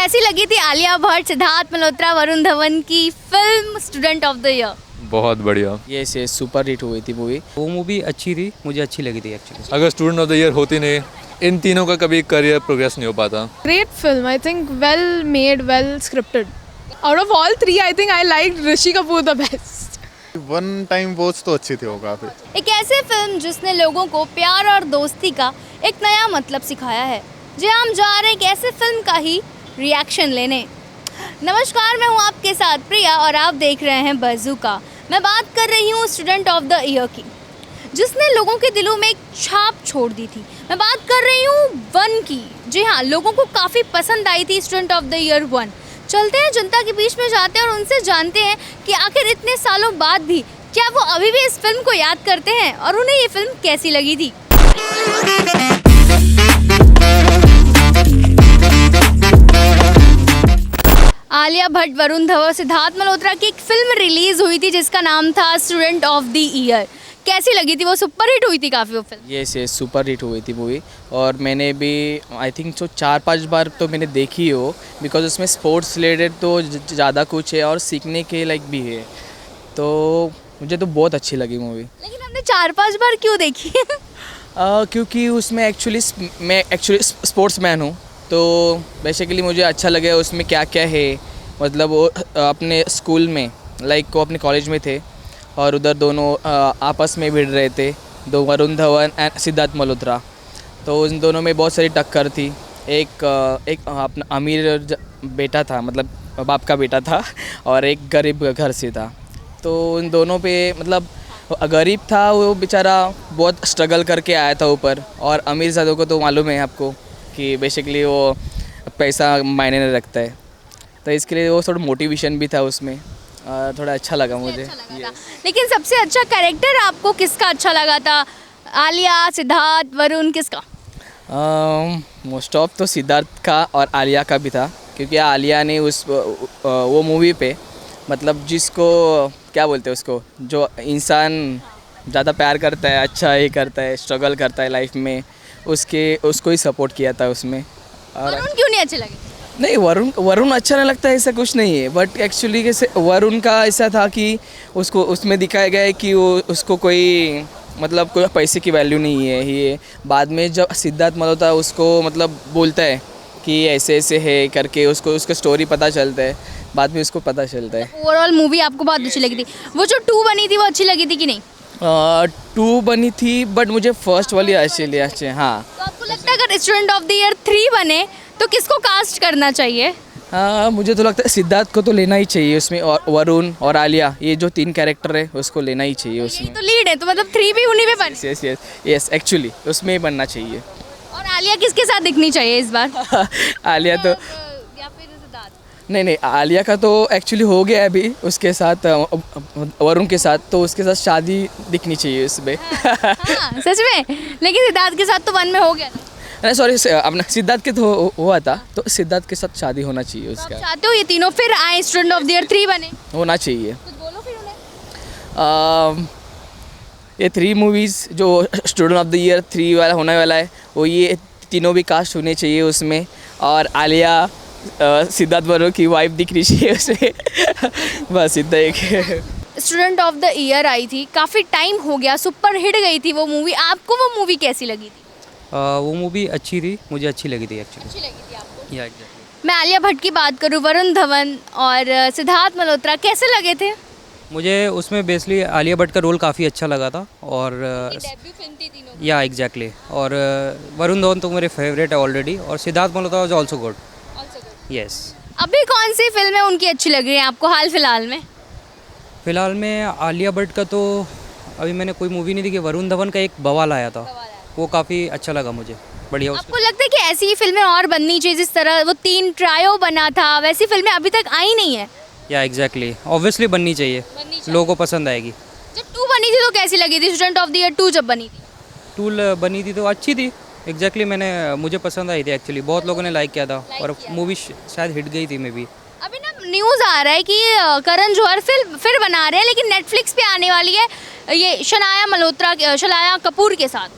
कैसी लगी थी आलिया भट्ट, सिद्धार्थ मल्होत्रा, वरुण धवन की film student of the year? बहुत बढ़िया। ये सुपर हिट हुई थी मूवी। वो मूवी अच्छी थी, मुझे अच्छी लगी थी एक्चुअली। अगर स्टूडेंट ऑफ द ईयर होती नहीं, इन तीनों का कभी करियर प्रोग्रेस नहीं हो पाता। Great film, I think well made, well scripted. Out of all three, I think I liked Rishi Kapoor the best. One time watch तो अच्छी थी वो काफ़ी। एक ऐसे फिल्म जिसने लोगों को प्यार और दोस्ती का एक नया मतलब सिखाया है। जी हम जा रहे हैं एक ऐसे फिल्म का ही रिएक्शन लेने। नमस्कार, मैं हूँ आपके साथ प्रिया और आप देख रहे हैं बज़ूका। मैं बात कर रही हूँ स्टूडेंट ऑफ द ईयर की, जिसने लोगों के दिलों में एक छाप छोड़ दी थी। मैं बात कर रही हूँ वन की। जी हाँ, लोगों को काफ़ी पसंद आई थी student of the year one. चलते हैं जनता के बीच में, जाते हैं और उनसे जानते हैं कि आखिर इतने सालों बाद भी क्या वो अभी भी इस फिल्म को याद करते हैं और उन्हें ये फिल्म कैसी लगी थी। आलिया भट्ट, वरुण धवन, सिद्धार्थ मल्होत्रा की एक फिल्म रिलीज हुई थी जिसका नाम था स्टूडेंट ऑफ द ईयर। कैसी लगी थी? वो सुपर हिट हुई थी काफ़ी वो फिल्म। ये सुपर हिट हुई थी मूवी और मैंने भी आई थिंक 4-5 बार तो मैंने देखी हो, बिकॉज उसमें स्पोर्ट्स रिलेटेड तो ज़्यादा कुछ है और सीखने के लायक भी है, तो मुझे तो बहुत अच्छी लगी मूवी। लेकिन हमने 4-5 बार क्यों देखी? क्योंकि उसमें मैं एक्चुअली स्पोर्ट्स मैन हूँ, तो बेसिकली मुझे अच्छा लगे उसमें क्या क्या है। मतलब वो अपने स्कूल में लाइक वो अपने कॉलेज में थे और उधर दोनों आपस में भिड़ रहे थे, दो वरुण धवन एंड सिद्धार्थ मल्होत्रा। तो उन दोनों में बहुत सारी टक्कर थी। एक अपना अमीर बेटा था, मतलब बाप का बेटा था, और एक गरीब घर से था। तो उन दोनों पे मतलब गरीब था वो बेचारा बहुत स्ट्रगल करके आया था ऊपर, और अमीर ज़्यादा को तो मालूम है आपको कि बेसिकली वो पैसा मायने नहीं रखता है, तो इसके लिए वो थोड़ा मोटिवेशन भी था उसमें। थोड़ा अच्छा लगा मुझे। लेकिन सबसे अच्छा कैरेक्टर आपको किसका अच्छा लगा था? आलिया, सिद्धार्थ, वरुण, किसका? मोस्ट ऑफ तो सिद्धार्थ का और आलिया का भी था, क्योंकि आलिया ने वो मूवी पे मतलब जिसको क्या बोलते हैं उसको, जो इंसान ज़्यादा प्यार करता है, अच्छा ही करता है, स्ट्रगल करता है लाइफ में, उसको ही सपोर्ट किया था उसमें। और वरुण क्यों नहीं अच्छे लगे? नहीं, वरुण अच्छा नहीं लगता, ऐसा कुछ नहीं है, बट एक्चुअली कैसे वरुण का ऐसा था कि उसको उसमें दिखाया गया है कि वो उसको कोई मतलब कोई पैसे की वैल्यू नहीं है। ये बाद में जब सिद्धार्थ मल्होत्रा उसको मतलब बोलता है कि ऐसे ऐसे है करके, उसको उसका स्टोरी पता चलता है, बाद में उसको पता चलता है। ओवरऑल मूवी आपको बहुत अच्छी लगी थी। वो जो 2 बनी थी वो अच्छी लगी थी कि नहीं? 2 बनी थी, बट मुझे फर्स्ट वाली अच्छी। हाँ। तो आपको लगता है अगर स्टूडेंट ऑफ द ईयर 3 बने तो किसको कास्ट करना चाहिए? हाँ, मुझे तो लगता है सिद्धार्थ को तो लेना ही चाहिए उसमें, और वरुण और आलिया, ये जो 3 कैरेक्टर है उसको लेना ही चाहिए उसमें। यही तो लीड है, तो मतलब 3 भी उन्हीं पे बने। यस एक्चुअली उसमें ही बनना चाहिए। और आलिया किसके साथ दिखनी चाहिए इस बार? आलिया तो या फिर सिद्धार्थ? नहीं, आलिया का तो एक्चुअली हो गया अभी उसके साथ, वरुण के साथ, तो उसके साथ शादी दिखनी चाहिए उसमें। हाँ, सच में। लेकिन सिद्धार्थ के साथ तो 1 में हो गया था। नहीं सॉरी, अपना सिद्धार्थ के तो हुआ था, तो सिद्धार्थ के साथ शादी होना चाहिए तो उसका। आप चाहते हो ये तीनों फिर आए स्टूडेंट ऑफ द ईयर 3 बने? होना चाहिए। कुछ बोलो फिर उन्हें। ये 3 मूवीज़ जो स्टूडेंट ऑफ द ईयर 3 वाला होने वाला है, वो ये तीनों भी कास्ट होने चाहिए उसमें, और आलिया सिद्धार्थ वरुण की वाइफ दिखनी चाहिए उसमें। बस इतना एक। Student of the year I थी, काफ़ी टाइम हो गया, सुपर हिट गई थी वो मूवी। आपको वो मूवी कैसी लगी थी? वो मूवी अच्छी थी, मुझे अच्छी लगी थी एक्चुअली। अच्छी लगी थी आपको? या एग्जैक्टली। मैं आलिया भट्ट की बात करूँ, वरुण धवन और सिद्धार्थ मल्होत्रा कैसे लगे थे? मुझे उसमें बेसिकली आलिया भट्ट का रोल काफ़ी अच्छा लगा था, और डेब्यू फिल्म थी तीनों की। या एग्जैक्टली। और वरुण धवन तो मेरे फेवरेट है ऑलरेडी, और Siddharth Malhotra was also good. Yes. अभी कौन सी फिल्में उनकी अच्छी लग रही हैं आपको हाल फिलहाल में? फिलहाल में आलिया भट्ट का तो अभी मैंने कोई मूवी नहीं देखी। वरुण धवन का एक बवाल आया था, वो काफ़ी अच्छा लगा मुझे, बढ़िया। आपको लगता है कि ऐसी ही फिल्में और बननी चाहिए? जिस तरह वो 3 ट्रायो बना था, वैसी फिल्में अभी तक आई नहीं है। या एग्जैक्टली, ऑब्वियसली बननी चाहिए, लोगों को पसंद आएगी। जब 2 बनी थी तो कैसी लगी थी? स्टूडेंट ऑफ द ईयर 2 जब बनी थी, टूल बनी थी तो अच्छी थी। एग्जैक्टली मुझे पसंद आई थी एक्चुअली, बहुत लोगों ने लाइक किया था, और मूवी शायद हिट गई थी मे बी। अभी ना न्यूज़ आ रहा है कि करण जौहर फिर बना रहे हैं, लेकिन नेटफ्लिक्स पे आने वाली है, ये शनाया कपूर के साथ।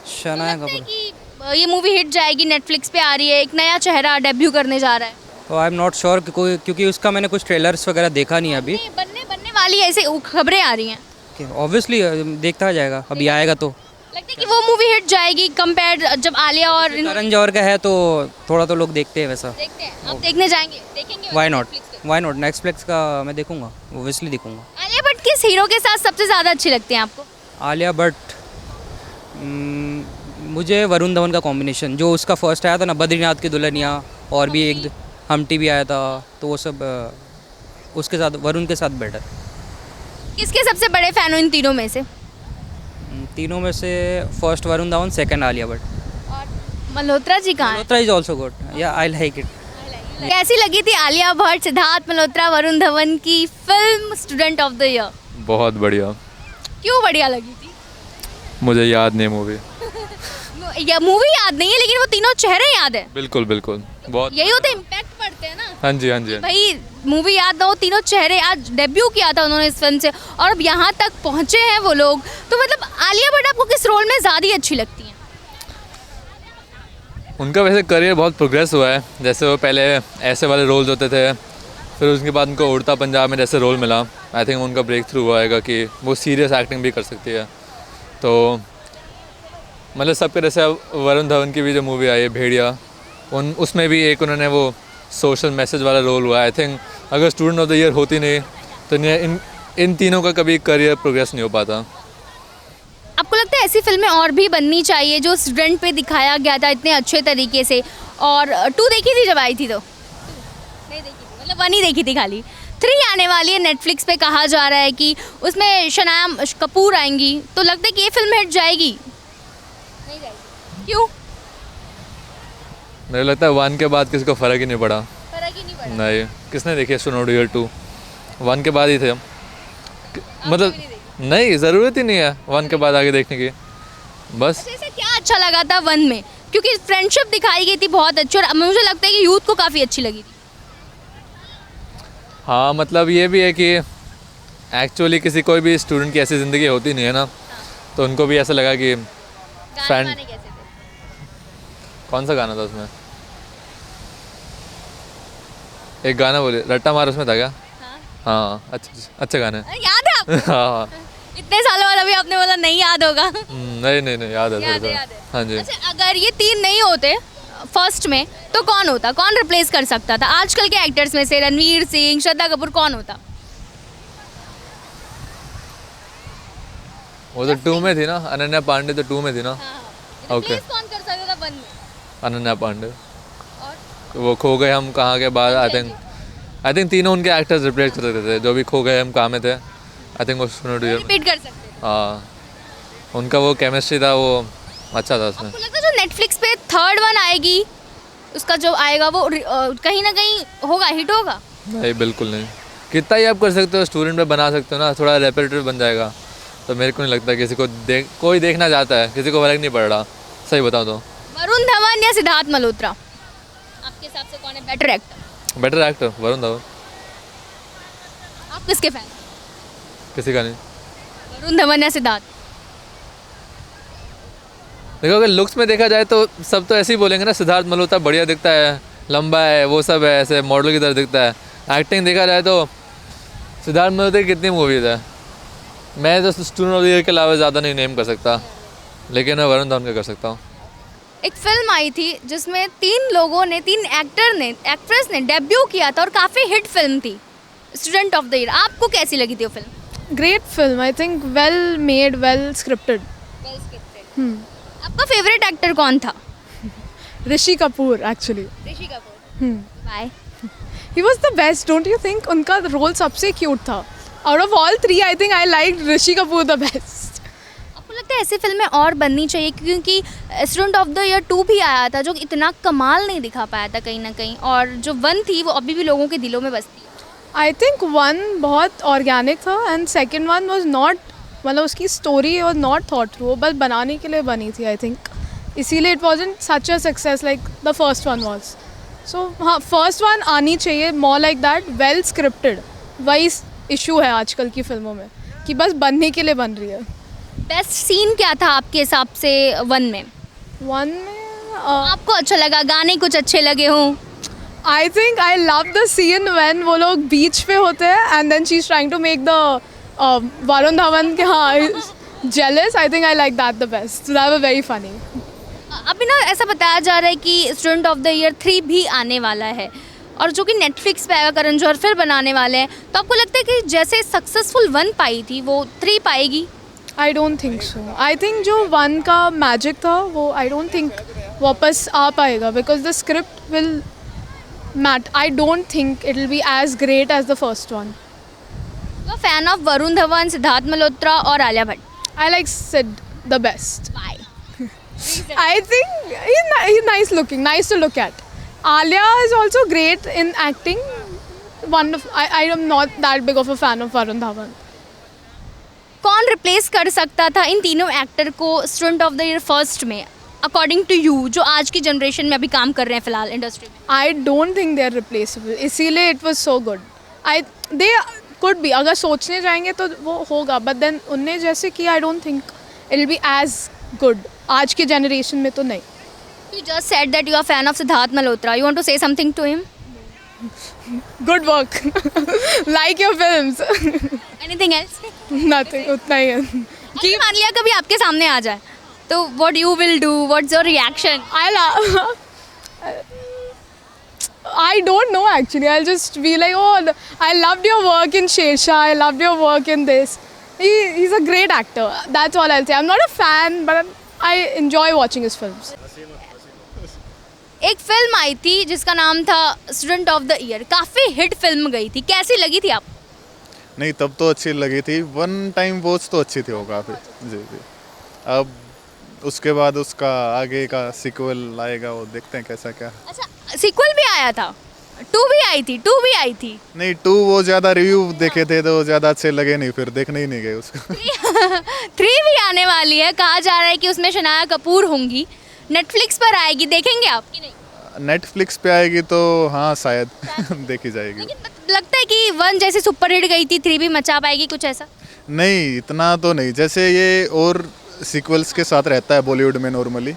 शनाया लगता है कपूर। कि ये मूवी हिट जाएगी, नेटफ्लिक्स पे आ रही है, एक नया चेहरा डेब्यू करने जा रहा है। तो आई एम नॉट श्योर कि कोई, क्योंकि उसका मैंने कुछ ट्रेलर्स वगैरह देखा नहीं है अभी। बनने वाली ऐसे खबरें आ रही हैं। ऑब्वियसली देखता जाएगा, अभी आएगा तो। लगता है कि वो मूवी हिट जाएगी कंपेयर जब आलिया और करण जौहर का है तो थोड़ा तो लोग देखते हैं वैसा। देखते हैं, आप देखने जाएंगे, देखेंगे? वाई नॉट, नेटफ्लिक्स का मैं देखूंगा, ऑब्वियसली देखूंगा। आलिया भट्ट किस हीरो के साथ सबसे ज़्यादा अच्छी लगती हैं आपको? आलिया भट्ट, मुझे वरुण धवन का कॉम्बिनेशन, जो उसका फर्स्ट आया था ना, बद्रीनाथ की दुल्हनिया, और भी एक हमटी भी आया था, तो वो सब उसके साथ, वरुण के साथ बेटर। किसके सबसे बड़े फैन हो इन तीनों में से? तीनों में से फर्स्ट वरुण धवन, सेकंड आलिया भट्ट। और मल्होत्रा जी कहाँ हैं? मल्होत्रा इज ऑल्सो गुड, या आई लाइक इट। कैसी लगी थी आलिया भट्ट, सिद्धार्थ मल्होत्रा, वरुण धवन की film student of the year? बहुत बढ़िया। क्यों बढ़िया लगी थी? मुझे याद नहीं मूवी। या मूवी याद नहीं है, लेकिन वो तीनों चेहरे याद है। बिल्कुल बिल्कुल, बहुत। यही होते इम्पैक्ट पड़ते हैं ना। हाँ जी हाँ जी। भाई मूवी याद ना हो, तीनों चेहरे, आज डेब्यू किया था उन्होंने इस फिल्म से और अब यहाँ तक पहुँचे हैं वो लोग, तो मतलब आलिया भट्ट आपको किस रोल में ज़्यादा अच्छी लगती हैं? उनका वैसे करियर बहुत प्रोग्रेस हुआ है। जैसे वो पहले ऐसे वाले रोल्स होते थे, फिर उसके बाद उनको उड़ता पंजाब में जैसे रोल मिला, आई थिंक उनका ब्रेक थ्रू हुआ है कि वो सीरियस एक्टिंग भी कर सकती है। तो मतलब सबके जैसे वरुण धवन की भी जो मूवी आई है भेड़िया, उसमें भी एक उन्होंने वो सोशल मैसेज वाला रोल हुआ। आई थिंक अगर स्टूडेंट ऑफ द ईयर होती नहीं तो इन तीनों का कभी करियर प्रोग्रेस नहीं हो पाता। आपको लगता है ऐसी फिल्में और भी बननी चाहिए जो स्टूडेंट पे दिखाया गया था इतने अच्छे तरीके से? और 2 देखी थी जब आई थी? तो नहीं देखी थी, मतलब 1 ही देखी थी खाली। 3 आने वाली है नेटफ्लिक्स पे, कहा जा रहा है कि उसमें शनाया कपूर आएंगी, तो लगता है कि ये फिल्म हिट जाएगी? नहीं जाएगी, क्यों? मुझे लगता है 1 के बाद किसी को फ़र्क ही नहीं पड़ा। फर्क ही नहीं पड़ा। नहीं, किसने देखी स्टूडेंट ऑफ द ईयर 2? 1 के बाद ही थे हम। मतलब नहीं, ज़रूरत ही नहीं है 1 के बाद आगे देखने की, बस। ऐसा क्या अच्छा लगा था 1 में? क्योंकि फ्रेंडशिप दिखाई गई थी बहुत अच्छी, और मुझे लगता है कि यूथ को काफ़ी अच्छी लगी थी। हाँ, मतलब ये भी है कि एक्चुअली किसी कोई भी स्टूडेंट की ऐसी ज़िंदगी होती नहीं है ना, तो उनको भी ऐसा लगा कि गाने कैसे थे? कौन सा गाना था उसमें? एक गाना बोले, रट्टा मार, उसमें था क्या? हाँ, अच्छा गाना है। अरे याद है आपको? हाँ। इतने सालों बाद अभी आपने बोला नहीं याद होगा। नहीं याद है याद थोड़ा। है। हाँ जी। अच्छा, अगर ये 3 नहीं होते फर्स्ट में तो कौन होता? कौन रिप्लेस कर सकता था आजकल के एक्टर्स में से? रणवीर सिंह, श्रद्धा कपूर, कौन होता? वो तो 2 में थी ना, अनन्या पांडे तो 2 में थी ना। ओके। रिप्लेस कौन कर सकता था 1 में? अनन्या पांडे। और वो खो गए हम कहाँ के बाद आई थिंक तीनों उनके एक्टर्स रिप्लेस कर सकते थे, जो भी खो गए हम कहाँ में थे। आई थिंक वो रिपीट कर सकते थे। हाँ, उनका वो केमिस्ट्री था, वो अच्छा था उसमें। आपको लगता है जो नेटफ्लिक्स पे 3rd वन आएगी, उसका जो आएगा वो कहीं ना कहीं होगा, हिट होगा? नहीं, बिल्कुल नहीं। कितना ही आप कर सकते हो, स्टूडेंट पे बना सकते हो ना, थोड़ा रेपरेटिव बन जाएगा। तो मेरे को नहीं लगता किसी को कोई देखना चाहता है, किसी को फर्क नहीं पड़ रहा, सही बताओ तो। वरुण धवन या सिद्धार्थ मल्होत्रा, आपके हिसाब से कौन है better actor? Better actor Varun Dhawan. आप किसके फैन? किसी का नहीं। वरुण धवन या सिद्धार्थ? देखो, अगर लुक्स में देखा जाए तो सब तो ऐसे ही बोलेंगे ना, सिद्धार्थ मल्होत्रा बढ़िया दिखता है, लंबा है, वो सब है, ऐसे मॉडल की तरह दिखता है। एक्टिंग देखा जाए तो सिद्धार्थ मल्होत्रा की कितनी मूवीज़ है, मैं तो स्टूडेंट ऑफ द ईयर के अलावा ज़्यादा नहीं नेम कर सकता, लेकिन मैं वरुण धवन का कर सकता हूँ। एक फिल्म आई थी जिसमें 3 लोगों ने, 3 एक्ट्रेस ने डेब्यू किया था और काफ़ी हिट फिल्म थी, स्टूडेंट ऑफ द ईयर। आपको कैसी लगी थी वो film? Great film, I think well made, well scripted. आपका फेवरेट एक्टर कौन था? Rishi Kapoor actually. Rishi Kapoor. Bye. He was the best, don't you think? उनका रोल सबसे क्यूट था. Out of all 3, I think I liked Rishi Kapoor the best. आपको लगता है ऐसी फिल्में और बननी चाहिए? क्योंकि स्टूडेंट ऑफ द ईयर 2 भी आया था जो इतना कमाल नहीं दिखा पाया था कहीं ना कहीं, और जो 1 थी वो अभी भी लोगों के दिलों में बसती है। I think 1 बहुत ऑर्गेनिक था and second one was not, मतलब उसकी story was not thought through, बस बनाने के लिए बनी थी I think, इसीलिए it wasn't such a success like the first one was. So हाँ, first one आनी चाहिए, more like that, well scripted. वही इशू है आजकल की फिल्मों में कि बस बनने के लिए बन रही है। बेस्ट सीन क्या था आपके हिसाब से 1 में? 1 में आपको अच्छा लगा, गाने कुछ अच्छे लगे हों? I think I love the scene when वो लोग बीच पे होते हैं and then she's trying to make the Varun Dhawan के हाँ jealous. I think I like that the best. So that was very funny. अभी ना ऐसा बताया जा रहा है कि स्टूडेंट ऑफ द ईयर 3 भी आने वाला है और जो कि नेटफ्लिक्स पे आएगा, करण जौहर फिर बनाने वाले हैं, तो आपको लगता है कि जैसे सक्सेसफुल 1 पाई थी वो 3 पाएगी? I don't think so. I think जो 1 का मैजिक था वो I don't think वापस आ पाएगा because the script will match. I don't think it will be as great as the first one. तो फैन ऑफ वरुण धवन, सिद्धार्थ मल्होत्रा और Alia Bhatt? I like Sid the best. Why? I think he's nice looking, nice to look at. Alia is also great in acting. Wonderful. I am not that big of a fan of Varun Dhawan. कौन replace कर सकता था इन तीनों actor को student of the year first में, according to you, जो आज की जनरेशन में अभी काम कर रहे हैं फिलहाल इंडस्ट्री में? I don't think they are replaceable. इसीलिए it was so good. They could be. अगर सोचने जाएंगे तो वो होगा. But then उनने जैसे किया I don't think it will be as good. आज के जनरेशन में तो नहीं. You just said that you are fan of Siddharth Malhotra. You want to say something to him? Good work. Like your films. Anything else? Nothing. उतना ही है. कि मान लिया कभी आपके सामने आ जाए तो what you will do? What's your reaction? I don't know actually. I'll just be like, oh, I loved your work in Shersha. I loved your work in this. He's a great actor. That's all I'll say. I'm not a fan, but I enjoy watching his films. एक film आई थी जिसका नाम था student of the year, काफ़ी hit film गई थी, कैसी लगी थी आप? नहीं तब तो अच्छी लगी थी, 1 टाइम वॉच तो अच्छी थी वो काफ़ी। जी जी। अब उसके बाद उसका आगे का सीक्वल आएगा, वो देखते हैं कैसा क्या। अच्छा, सीक्वल भी आया था? 2 भी आई थी? नहीं 2 वो ज़्यादा रिव्यू देखे थे तो ज़्यादा अच्छे लगे नहीं, फिर देखने ही नहीं गए उसको। 3 भी आने वाली है, कहा जा रहा है कि उसमें शनाया कपूर होंगी, नेटफ्लिक्स पर आएगी, देखेंगे आप कि नहीं? नेटफ्लिक्स पे आएगी तो हाँ शायद देखी जाएगी। लेकिन लगता है कि 1 जैसे सुपर हिट गई थी 3 भी मचा पाएगी, कुछ ऐसा? नहीं इतना तो नहीं, जैसे ये और सीक्वल्स के साथ रहता है बॉलीवुड में नॉर्मली,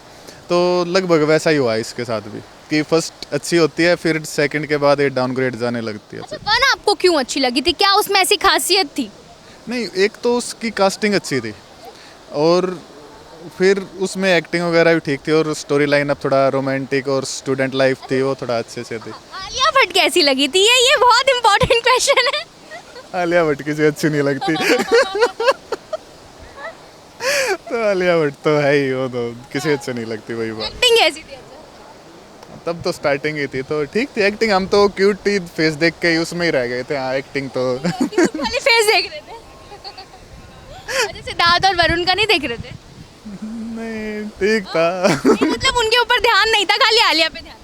तो लगभग वैसा ही हुआ है इसके साथ भी, कि फर्स्ट अच्छी होती है फिर सेकंड के बाद ये डाउनग्रेड जाने लगती है। अच्छा, 1 आपको क्यों अच्छी लगी थी? क्या उसमें ऐसी खासियत थी? नहीं एक तो उसकी कास्टिंग अच्छी थी और फिर उसमें एक्टिंग वगैरह भी ठीक थी और स्टोरी लाइन अब थोड़ा रोमांटिक और स्टूडेंट लाइफ थी वो थोड़ा अच्छे से थी। आलिया भट्ट कैसी लगी थी? ये बहुत इंपॉर्टेंट क्वेश्चन है। आलिया भट्ट किसी अच्छी नहीं लगती तो आलिया भट्ट तो है ही, वो तो किसी अच्छी नहीं लगती, वही बात। एक्टिंग कैसी थी? तब तो स्टार्टिंग ही थी तो ठीक थी एक्टिंग, हम तो क्यूट ही फेस देख के ही उसमें ही रह गए थे। हाँ एक्टिंग तो खाली फेस देख रहे थे? अच्छा, सिद्धार्थ और वरुण का नहीं देख रहे थे? नहीं ठीक था मतलब उनके ऊपर ध्यान नहीं था, खाली आलिया पे ध्यान?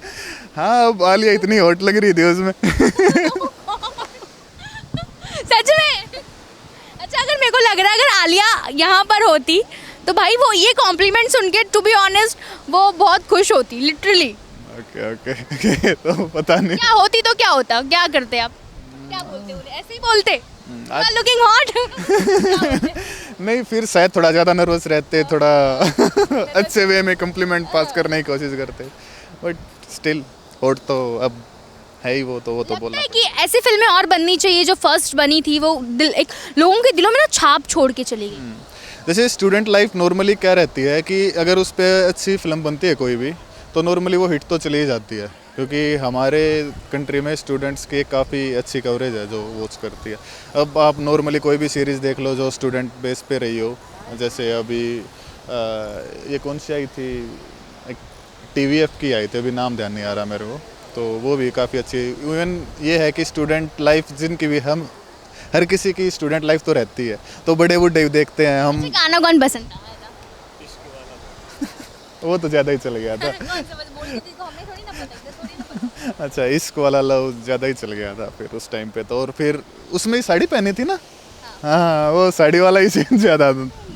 हाँ अब आलिया इतनी हॉट लग रही थी उसमें सच में? अच्छा, अगर मेरे को लग रहा है अगर आलिया यहाँ पर होती तो भाई वो ये कॉम्प्लीमेंट सुन के टू बी ऑनेस्ट वो बहुत खुश होती, लिटरली। ओके तो पता नहीं क्या होती तो क्या होता, क्या करते आप? क्या बोलते उन्हें? ऐसे ही बोलते लुकिंग हॉट? नहीं फिर शायद थोड़ा ज़्यादा नर्वस रहते, थोड़ा अच्छे वे में कम्प्लीमेंट पास करने की कोशिश करते, बट स्टिल हॉट तो अब है ही, वो तो बोलना है कि ऐसी फिल्में और बननी चाहिए जो फर्स्ट बनी थी, वो एक लोगों के दिलों में ना छाप छोड़ के चली गई। जैसे स्टूडेंट लाइफ नॉर्मली क्या रहती है कि अगर उस पर अच्छी फिल्म बनती है कोई भी तो नॉर्मली वो हिट तो चली ही जाती है, क्योंकि हमारे कंट्री में स्टूडेंट्स की काफ़ी अच्छी कवरेज है जो वॉच करती है। अब आप नॉर्मली कोई भी सीरीज़ देख लो जो स्टूडेंट बेस पे रही हो, जैसे अभी ये कौन सी आई थी, TVF की आई थी, अभी नाम ध्यान नहीं आ रहा मेरे को, तो वो भी काफ़ी अच्छी। इवन ये है कि स्टूडेंट लाइफ जिनकी भी, हम हर किसी की स्टूडेंट लाइफ तो रहती है, तो बड़े बूढ़े देखते हैं हम। गाना कौन पसंद था? वो तो ज़्यादा ही चल गया था अच्छा इश्क वाला लव ज़्यादा ही चल गया था फिर उस टाइम पे तो, और फिर उसमें ही साड़ी पहनी थी ना। हाँ वो साड़ी वाला ही सीन ज़्यादा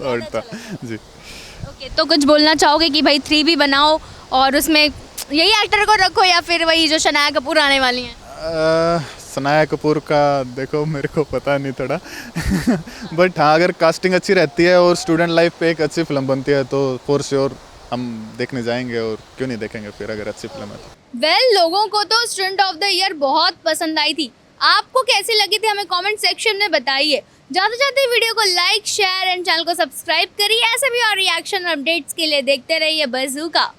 और था जी। ओके, तो कुछ बोलना चाहोगे कि भाई 3 भी बनाओ और उसमें यही एक्टर को रखो या फिर वही जो शनाया कपूर आने वाली हैं? शनाया कपूर का देखो मेरे को पता नहीं थोड़ा बट हाँ अगर कास्टिंग अच्छी रहती है और स्टूडेंट लाइफ पे एक अच्छी फिल्म बनती है तो फॉर श्योर हम देखने जाएंगे और क्यों नहीं देखेंगे फिर अगर अच्छी फिल्म है तो। वेल लोगों को तो स्टूडेंट ऑफ द ईयर बहुत पसंद आई थी, आपको कैसी लगी थी हमें कमेंट सेक्शन में बताइए। जाते जाते वीडियो को लाइक शेयर एंड चैनल को सब्सक्राइब करिए। ऐसे भी और रिएक्शन अपडेट्स के लिए देखते रहिए बज़ूका।